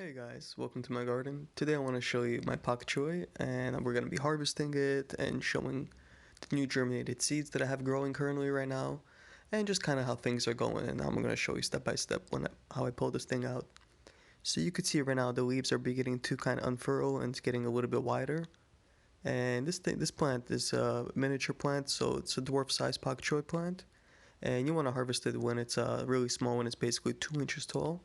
Hey guys, welcome to my garden. Today I want to show you my Pak Choy, and we're going to be harvesting it and showing the new germinated seeds that I have growing currently right now, and just kind of how things are going. And I'm going to show you step by step how I pull this thing out. So you could see right now the leaves are beginning to kind of unfurl and it's getting a little bit wider. And this plant is a miniature plant, so it's a dwarf-sized Pak Choy plant, and you want to harvest it when it's really small, when it's basically 2 inches tall.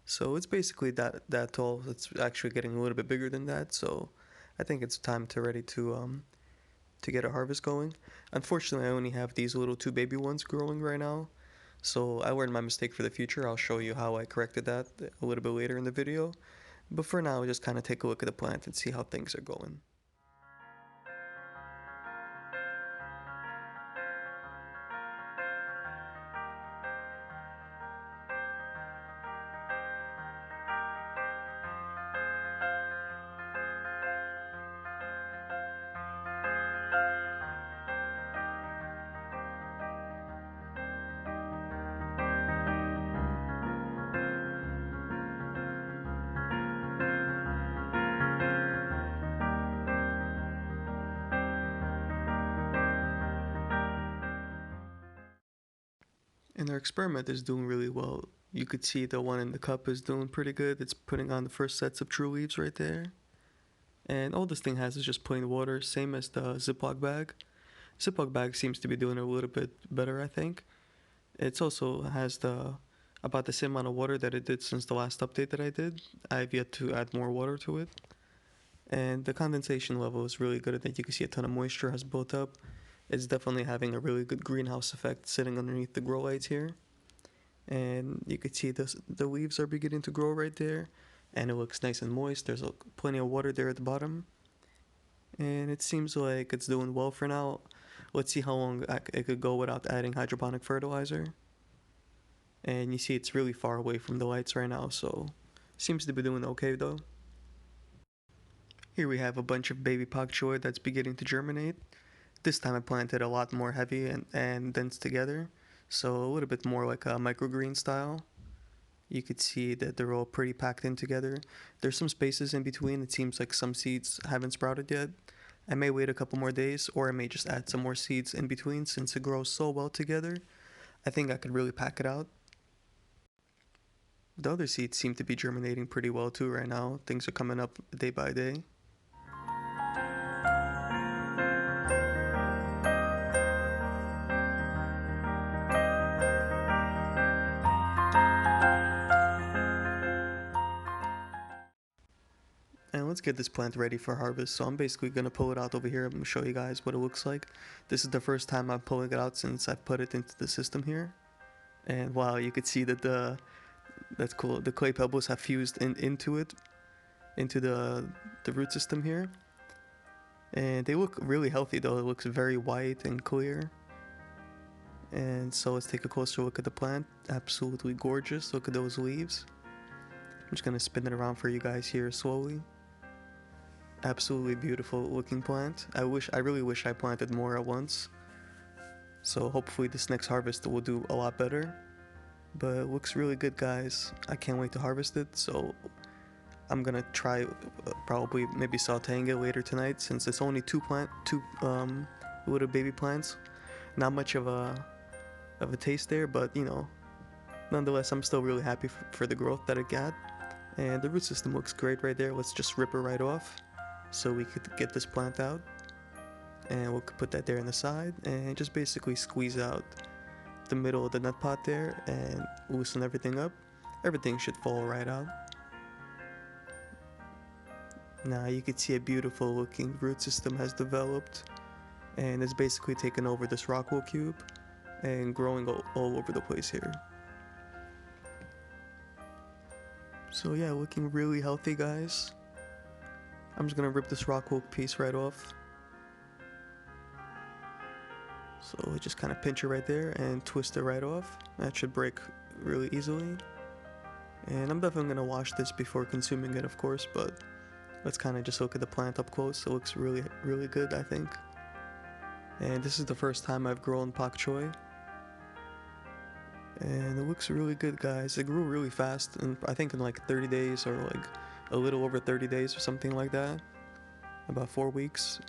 So it's basically that tall. It's actually getting a little bit bigger than that. So I think it's time ready to get a harvest going. Unfortunately, I only have these little two baby ones growing right now. So I learned my mistake for the future. I'll show you how I corrected that a little bit later in the video. But for now, just kind of take a look at the plant and see how things are going. And our experiment is doing really well. You could see the one in the cup is doing pretty good. It's putting on the first sets of true leaves right there. And all this thing has is just plain water, same as the Ziploc bag. Ziploc bag seems to be doing a little bit better, I think. It also has about the same amount of water that it did since the last update that I did. I've yet to add more water to it. And the condensation level is really good. I think you can see a ton of moisture has built up. It's definitely having a really good greenhouse effect sitting underneath the grow lights here. And you can see the leaves are beginning to grow right there. And it looks nice and moist. There's plenty of water there at the bottom. And it seems like it's doing well for now. Let's see how long it could go without adding hydroponic fertilizer. And you see it's really far away from the lights right now, so seems to be doing okay though. Here we have a bunch of baby pak choy that's beginning to germinate. This time I planted a lot more heavy and dense together, so a little bit more like a microgreen style. You could see that they're all pretty packed in together. There's some spaces in between. It seems like some seeds haven't sprouted yet. I may wait a couple more days, or I may just add some more seeds in between since it grows so well together. I think I could really pack it out. The other seeds seem to be germinating pretty well too right now. Things are coming up day by day. And let's get this plant ready for harvest. So I'm basically going to pull it out over here. I'm going to show you guys what it looks like. This is the first time I'm pulling it out since I've put it into the system here. And wow, you could see that that's cool. The clay pebbles have fused into it, into the root system here. And they look really healthy though. It looks very white and clear. And so let's take a closer look at the plant. Absolutely gorgeous. Look at those leaves. I'm just going to spin it around for you guys here slowly. Absolutely beautiful looking plant. I really wish I planted more at once. So hopefully this next harvest will do a lot better. But it looks really good, guys. I can't wait to harvest it. So I'm gonna try probably maybe sauteing it later tonight, since it's only two little baby plants. Not much of a taste there, but you know, nonetheless I'm still really happy for the growth that it got. And the root system looks great right there. Let's just rip it right off so we could get this plant out. And we'll put that there on the side and just basically squeeze out the middle of the nut pot there and loosen everything up. Everything should fall right out. Now you can see a beautiful looking root system has developed, and it's basically taken over this rock wool cube and growing all over the place here. So yeah, looking really healthy, guys. I'm just gonna rip this rock wool piece right off. So just kind of pinch it right there and twist it right off. That should break really easily. And I'm definitely gonna wash this before consuming it, of course, but let's kind of just look at the plant up close. It looks really, really good, I think. And this is the first time I've grown pak choy. And it looks really good, guys. It grew really fast, and I think in like 30 days or like a little over 30 days or something like that. About 4 weeks.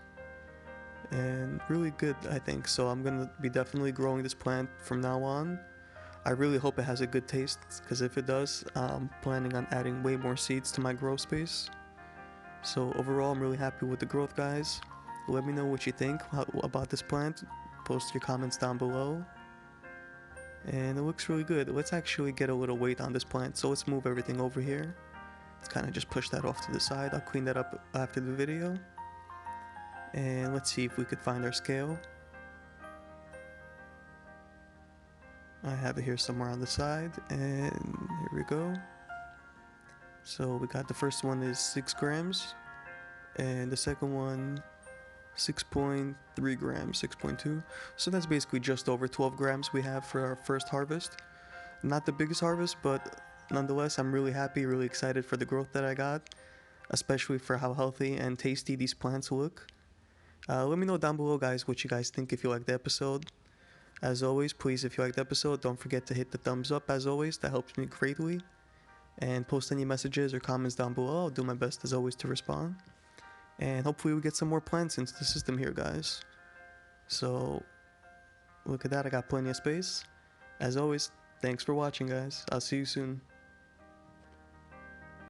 And really good, I think. So I'm gonna be definitely growing this plant from now on. I really hope it has a good taste, because if it does, I'm planning on adding way more seeds to my grow space. So overall, I'm really happy with the growth, guys. Let me know what you think about this plant. Post your comments down below. And it looks really good. Let's actually get a little weight on this plant. So let's move everything over here. Let's kind of just push that off to the side. I'll clean that up after the video. And let's see if we could find our scale. I have it here somewhere on the side, and here we go. So we got the first one is 6 grams, and the second one 6.3 grams, 6.2. So that's basically just over 12 grams we have for our first harvest. Not the biggest harvest, but nonetheless, I'm really happy, really excited for the growth that I got, especially for how healthy and tasty these plants look. Let me know down below, guys, what you guys think if you liked the episode. As always, please, if you liked the episode, don't forget to hit the thumbs up, as always. That helps me greatly. And post any messages or comments down below. I'll do my best, as always, to respond. And hopefully we get some more plants into the system here, guys. So, look at that. I got plenty of space. As always, thanks for watching, guys. I'll see you soon.